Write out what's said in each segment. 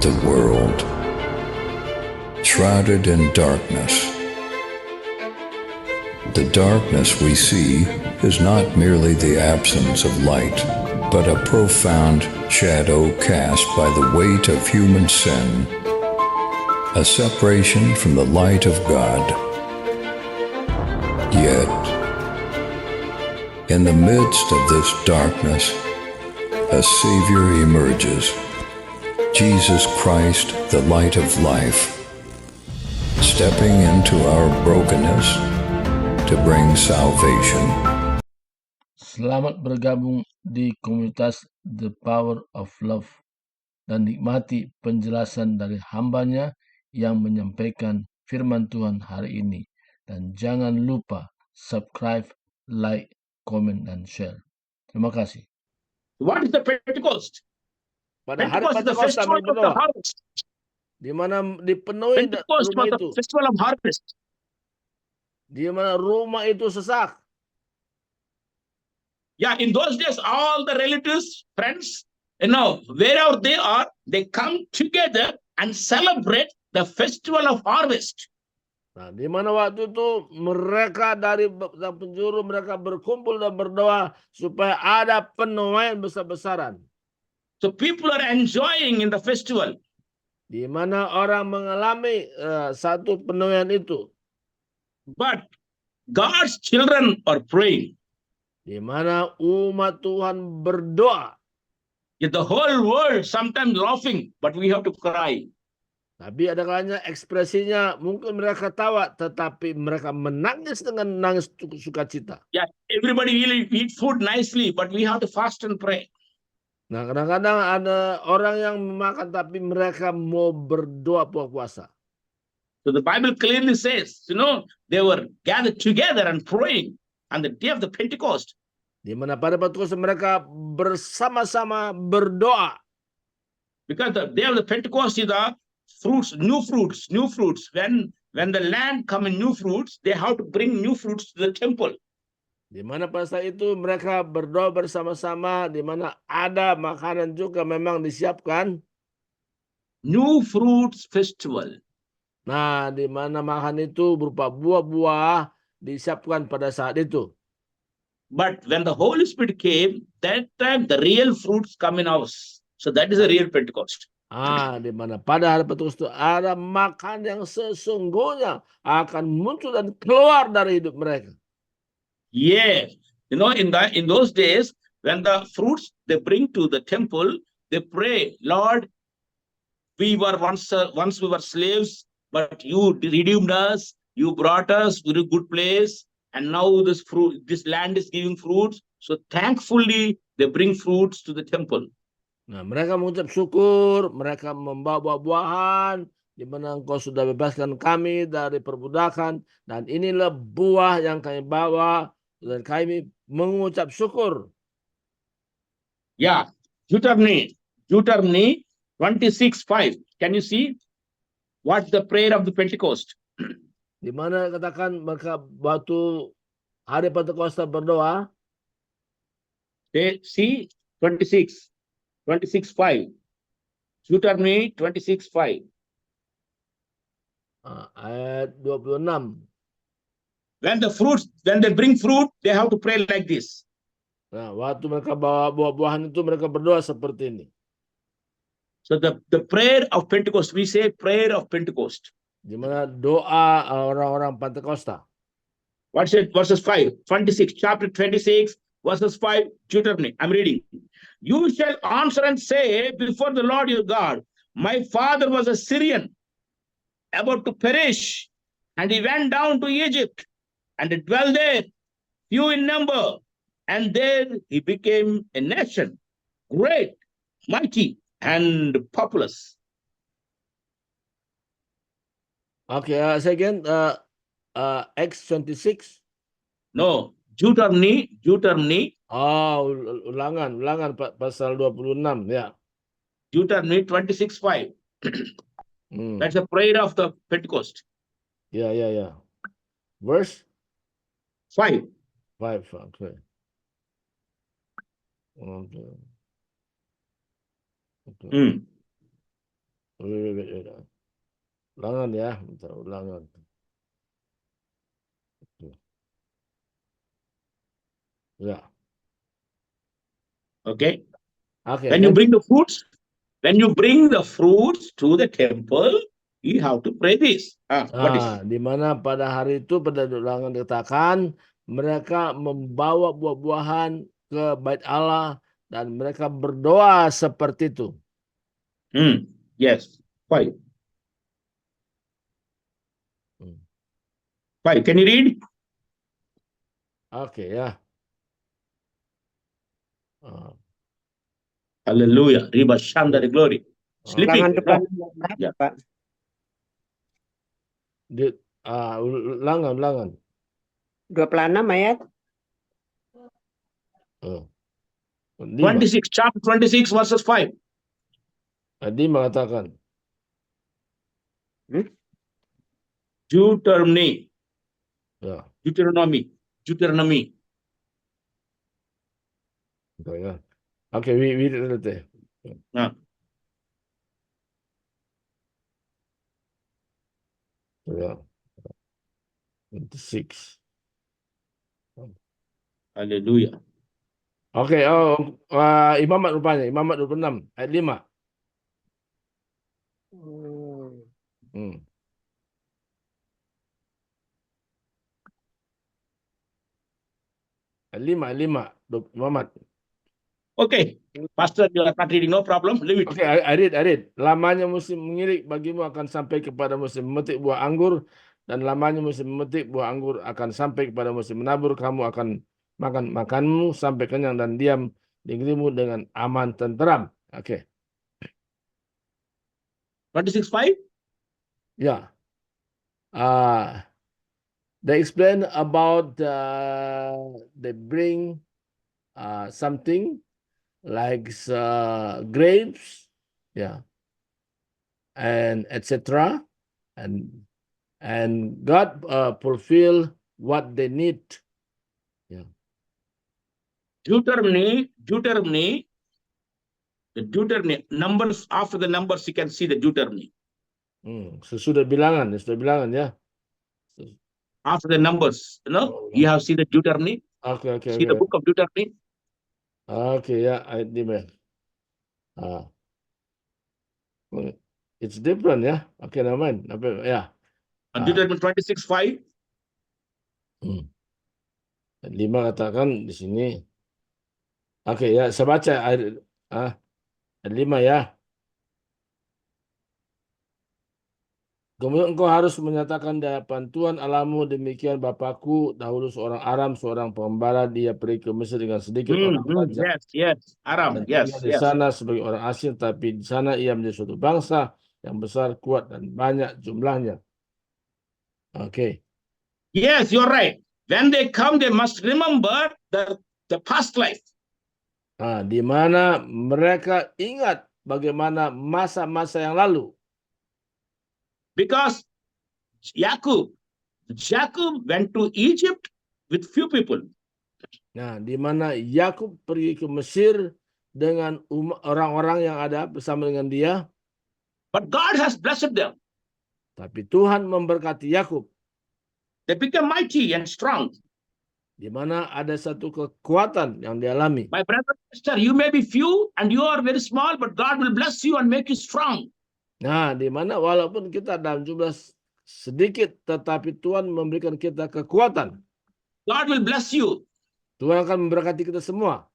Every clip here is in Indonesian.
the world, shrouded in darkness. The darkness we see is not merely the absence of light, but a profound shadow cast by the weight of human sin, a separation from the light of God. Yet, in the midst of this darkness, a Savior emerges, Jesus Christ, the light of life, stepping into our brokenness to bring salvation. Selamat bergabung di komunitas The Power of Love dan nikmati penjelasan dari hambanya yang menyampaikan firman Tuhan hari ini. Dan jangan lupa subscribe, like, comment, dan share. Terima kasih. What is the Pentecost? Pada hari Pentecost is the Pentakosta festival of the berdoa, harvest. di mana dipenuhi Pentecost rumah was itu, the festival of harvest. di mana rumah itu sesak. Yeah, in those days, all the relatives, friends, wherever they are, they come together and celebrate the festival of harvest. Nah, di mana waktu itu mereka dari penjuru mereka berkumpul dan berdoa supaya ada penuaian besar-besaran. So people are enjoying in the festival. Di mana orang mengalami satu penuaian itu. But God's children are praying. Di mana umat Tuhan berdoa. Yet the whole world sometimes laughing, but we have to cry. Tapi ada kalanya ekspresinya mungkin mereka tawa, tetapi mereka menangis dengan nangis sukacita. Yeah, everybody will eat food nicely, but we have to fast and pray. Nah, kadang-kadang ada orang yang memakan, tapi mereka mau berdoa puasa. So the Bible clearly says, they were gathered together and praying on the day of the Pentecost. Di mana pada Pentakosta mereka bersama-sama berdoa. Because the day of the Pentecost is the fruits, new fruits. When the land come in new fruits, they have to bring new fruits to the temple. Di mana pada saat itu mereka berdoa bersama-sama, di mana ada makanan juga memang disiapkan. New fruits festival. Nah, di mana makan itu berupa buah-buah disiapkan pada saat itu. But when the Holy Spirit came, that time the real fruits come in us. So that is a real Pentecost. Di mana pada hari Pentekosta ada makan yang sesungguhnya akan muncul dan keluar dari hidup mereka. Yeah, in those days, when the fruits they bring to the temple, they pray, Lord, we were once we were slaves, but you redeemed us. You brought us to a good place, and now this land is giving fruits. So thankfully, they bring fruits to the temple. Nah, mereka mengucap syukur, mereka membawa buah-buahan, di mana Engkau sudah bebaskan kami dari perbudakan, dan inilah buah yang kami bawa, dan kami mengucap syukur. Yeah, Deuteronomy 26:5. Can you see what's the prayer of the Pentecost? Di mana katakan mereka waktu hari Pentakosta berdoa. They see 26:5. Deuteronomy 26:5. Ayat 26. When they bring fruit, they have to pray like this. Nah, waktu mereka bawa buah-buahan itu mereka berdoa seperti ini. So the prayer of Pentecost, we say prayer of Pentecost. Di mana doa orang-orang Pentakosta. What's it? Verses 5, 26, chapter 26, verses 5, Deuteronomy. I'm reading. You shall answer and say before the Lord your God, my father was a Syrian, about to perish, and he went down to Egypt, and dwelt there, few in number, and there he became a nation, great, mighty, and populous. Okay, second, Acts 26. No, Deuteronomy. Ulangan pasal 26, ya. Deuteronomy 26:5. That's the prayer of the Pentecost. Ya. Verse 5. 5, okay. Okay. Ulangan ya, bentar, ulangan. Ya, Okay. oke. When you bring the fruits, to the temple, you have to pray this. What is? Di mana pada hari itu pada ulangan dikatakan mereka membawa buah-buahan ke bait Allah dan mereka berdoa seperti itu. Yes. 5. Hmm. 5. Can you read? Oke ya. Ah, Hallelujah. Riba Sham dari glory. Sleeping. Ulangan depan berapa, Ya. Pak? ulangan. 26 ayat. Oh. 26, chapter 26, verses 5. Tadi mengatakan. Deuteronomy. Ya. Deuteronomy. Ya. Oke, we read it. Nah. Ya. 26. Hallelujah. Oke, Imamat rupanya, Imamat 26 ayat 5. Ayat 5, Imamat. Okay. Pastor, you are not reading, no problem. Leave it. Oke, I read. Lamanya musim mengirik bagimu akan sampai kepada musim memetik buah anggur, dan lamanya musim memetik buah anggur akan sampai kepada musim menabur. Kamu akan makan makanmu sampai kenyang dan diam di negerimu dengan aman tenteram. Oke. 26:5. Ya. They explain about they bring something like grapes, yeah, and etc. And God fulfill what they need. Yeah. Deuteronomy, the Deuteronomy, numbers, after the numbers, you can see the Deuteronomy. Sesudah bilangan ya. After the numbers, you have seen the Deuteronomy. Okay. See the book of Deuteronomy. Okay, yeah, I did. It's different, ya. Okay, never mind. Yeah. Deuteronomy 26:5. 5 katakan di sini. Oke, ya, saya baca ayat 5 ya. Kemudian engkau harus menyatakan di hadapan Tuhan Allahmu, demikian Bapakku dahulu seorang Aram, seorang pengembara, dia pergi ke Mesir dengan sedikit orang saja. Yes, Aram, Dan tinggal di yes. sana sebagai orang asing, tapi di sana ia menjadi suatu bangsa yang besar, kuat, dan banyak jumlahnya. Oke. Yes, you're right. When they come, they must remember the past life. Di mana mereka ingat bagaimana masa-masa yang lalu. Because Jacob went to Egypt with few people. Di mana Yakub pergi ke Mesir dengan orang-orang yang ada bersama dengan dia. But God has blessed them. Tapi Tuhan memberkati Yakub. They become mighty and strong. Di mana ada satu kekuatan yang dialami. My brother, sister, you may be few and you are very small, but God will bless you and make you strong. Di mana walaupun kita dalam jumlah sedikit, tetapi Tuhan memberikan kita kekuatan. God will bless you. Tuhan akan memberkati kita semua.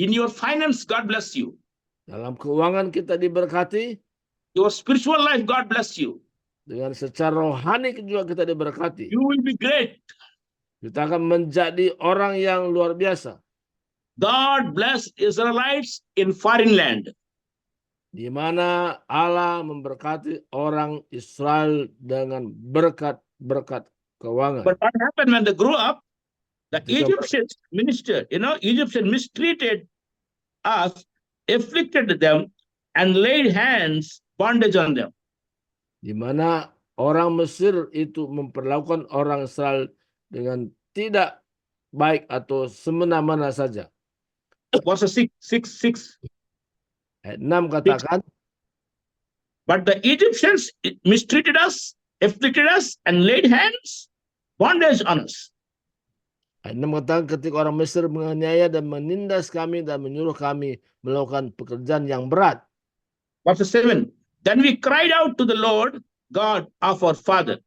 In your finance, God bless you. Dalam keuangan kita diberkati. Your spiritual life, God bless you. Dengan secara rohani juga kita diberkati. You will be great. Kita akan menjadi orang yang luar biasa. God bless Israelites in foreign land. Di mana Allah memberkati orang Israel dengan berkat-berkat keuangan. But what happened when they grew up? The Egyptians mistreated us, afflicted them, and laid hands bondage on them. Di mana orang Mesir itu memperlakukan orang Israel dengan tidak baik atau semena-mena saja. Verse 6. Ayat 6 katakan, But the Egyptians mistreated us, afflicted us, and laid hands, bondage on us. Ayat 6 mengatakan ketika orang Mesir menganiaya dan menindas kami dan menyuruh kami melakukan pekerjaan yang berat. Verse 7. Then we cried out to the Lord, God of our father,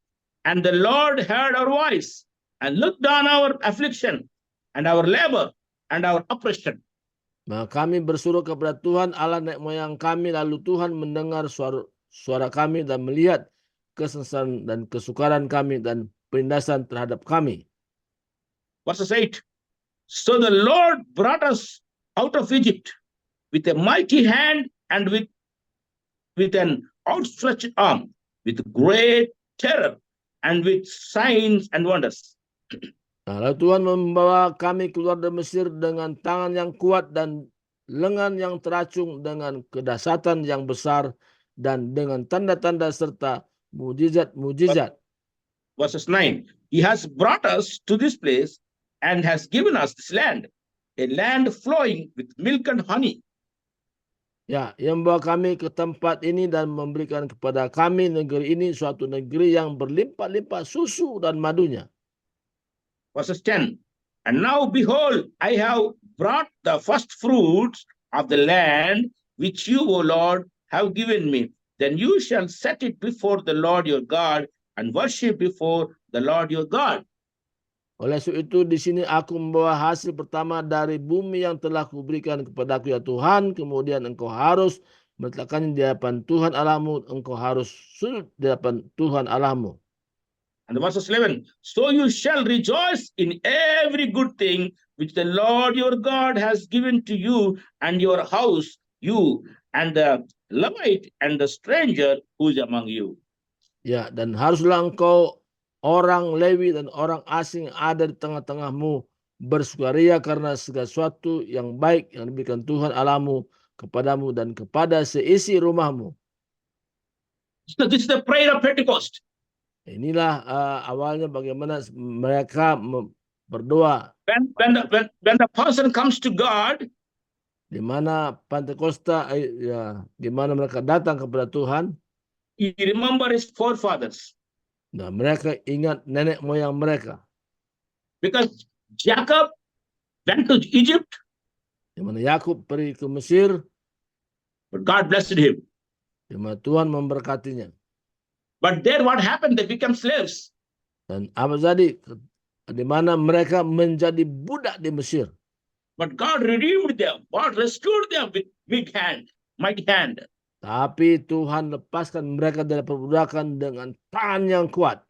and the Lord heard our voice and looked on our affliction and our labor and our oppression. Maka kami bersuruh kepada Tuhan Allah nenek moyang kami, lalu Tuhan mendengar suara kami dan melihat kesengsaraan dan kesukaran kami dan penindasan terhadap kami. Verse 8. So the Lord brought us out of Egypt with a mighty hand and with an outstretched arm, with great terror and with signs and wonders. Nah, lalu Tuhan membawa kami keluar dari Mesir dengan tangan yang kuat dan lengan yang teracung, dengan kedahsyatan yang besar dan dengan tanda-tanda serta mujizat-mujizat. Verses 9. He has brought us to this place and has given us this land, a land flowing with milk and honey. Ya, yang membawa kami ke tempat ini dan memberikan kepada kami negeri ini, suatu negeri yang berlimpah-limpah susu dan madunya. Verses 10. And now behold, I have brought the first fruits of the land which you, O Lord, have given me. Then you shall set it before the Lord your God and worship before the Lord your God. Oleh sebab itu di sini aku membawa hasil pertama dari bumi yang telah kuberikan kepadaku ya Tuhan. Kemudian engkau harus meletakkannya di hadapan Tuhan Allahmu. Engkau harus sujud di hadapan Tuhan Allahmu. And verses 11. So you shall rejoice in every good thing which the Lord your God has given to you and your house, you and the Levite and the stranger who is among you. Ya, dan haruslah engkau orang Lewi dan orang asing yang ada di tengah-tengahmu bersukaria karena segala sesuatu yang baik yang diberikan Tuhan Allahmu kepadamu dan kepada seisi rumahmu. So this is the prayer of Pentecost. Inilah awalnya bagaimana mereka berdoa. When the person comes to God, Di mana Pentakosta, ya, di mana mereka datang kepada Tuhan. he remember his forefathers. Nah, mereka ingat nenek moyang mereka. Because Jacob went to Egypt, Di mana Yakub pergi ke Mesir, but God blessed him. di mana Tuhan memberkatinya. But there what happened? They become slaves. Dan apa jadi? Di mana mereka menjadi budak di Mesir. But God redeemed them. God restored them with big hand, mighty hand. Tapi Tuhan lepaskan mereka dari perbudakan dengan tangan yang kuat.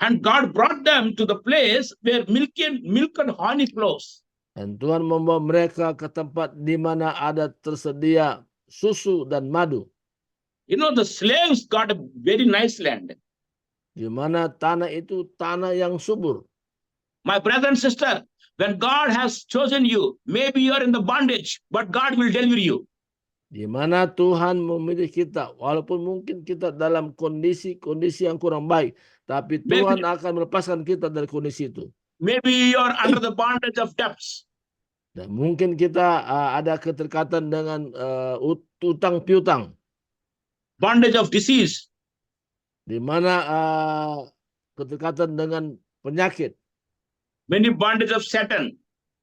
And God brought them to the place where milk and honey flows. Dan Tuhan membawa mereka ke tempat di mana ada tersedia susu dan madu. You know, the slaves got a very nice land. Di mana tanah itu tanah yang subur. My brother and sister, when God has chosen you, maybe you are in the bondage, but God will deliver you. Di mana Tuhan memilih kita, walaupun mungkin kita dalam kondisi yang kurang baik, tapi Tuhan akan melepaskan kita dari kondisi itu. Maybe you are under the bondage of debts. Dan mungkin kita ada keterikatan dengan utang piutang. Bondage of disease. Di mana keterikatan dengan penyakit. Many bondage of Satan.